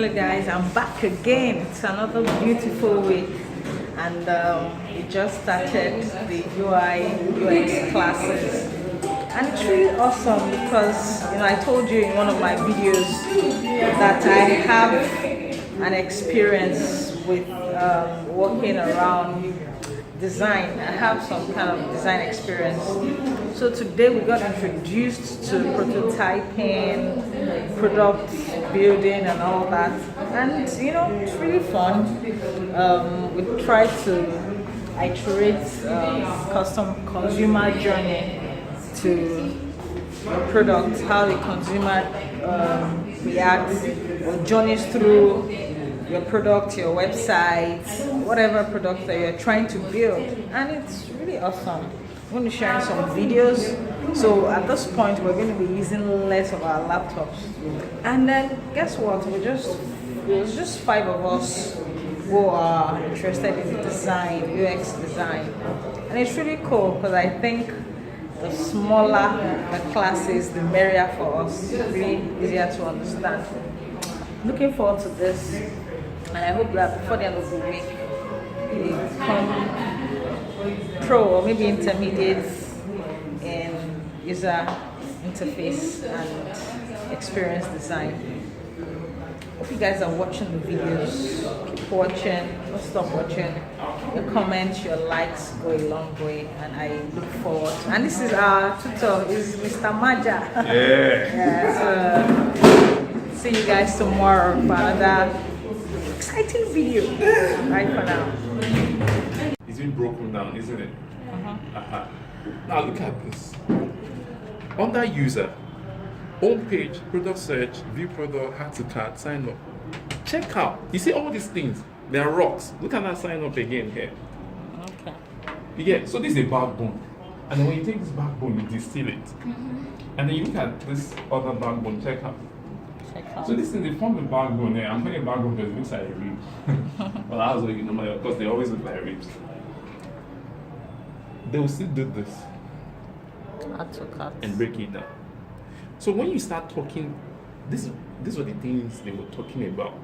Hello guys, I'm back again. It's another beautiful week and we just started the UI UX classes and it's really awesome because I told you in one of my videos that I have an experience with working around design. I have some kind of design experience. So today we got introduced to prototyping, product building and all that. And it's really fun. We try to iterate custom consumer journey to product, how the consumer reacts or journeys through your product, your website, whatever product that you're trying to build, and it's really awesome. I'm going to share some videos. So at this point, we're going to be using less of our laptops, and then guess what? It was just 5 of us who are interested in the design, UX design, and it's really cool because I think the smaller the classes, the merrier for us. It's really easier to understand. Looking forward to this. And I hope that before the end of the week, we become pro or maybe intermediate in user interface and experience design. Hope you guys are watching the videos. Keep watching, don't stop watching. Your comments, your likes go a long way, and I look forward. And this is our tutor, is Mr. Maja. Yeah. See you guys tomorrow for another exciting video. Bye for now. It's been broken down, isn't it? Now look at this. Under user, home page, product search, view product, add to cart, sign up. Check out. You see all these things? They are rocks. Look at that sign up again here. Okay. You get? So this is a backbone. And then when you take this backbone, you distill it. And then you look at this other backbone, check out. So this is the form of backbone there. I'm putting a backbone because it looks like a rib. Well, that's what you know, because they always look like ribs. They will still do this. Add to cart. And break it down. So when you start talking, these were the things they were talking about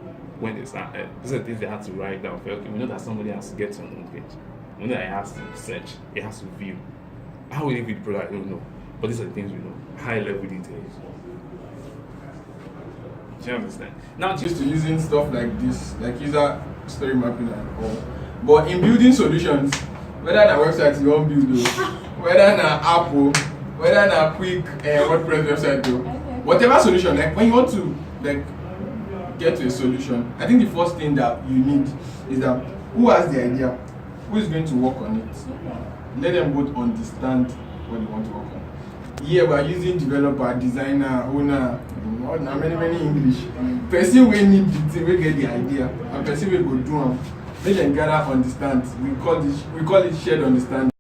when they started. These are the things they had to write down. Okay, we know that somebody has to get to a home page. We know that it has to search, it has to view. How will it be the product? I don't know. But these are the things we know. High level details. Do you understand? Now, Used to using stuff like this, like user story mapping and all. But in building solutions, whether on a website you want to build, whether on an app, whether on a quick WordPress website, whatever solution, like when you want to get to a solution, I think the first thing that you need is that who has the idea, who is going to work on it. Let them both understand what they want to work on. Here we are using developer, designer, owner, many English. Person we need the thing, we get the idea, and person we go do them. Let them gather understand. We call it shared understanding.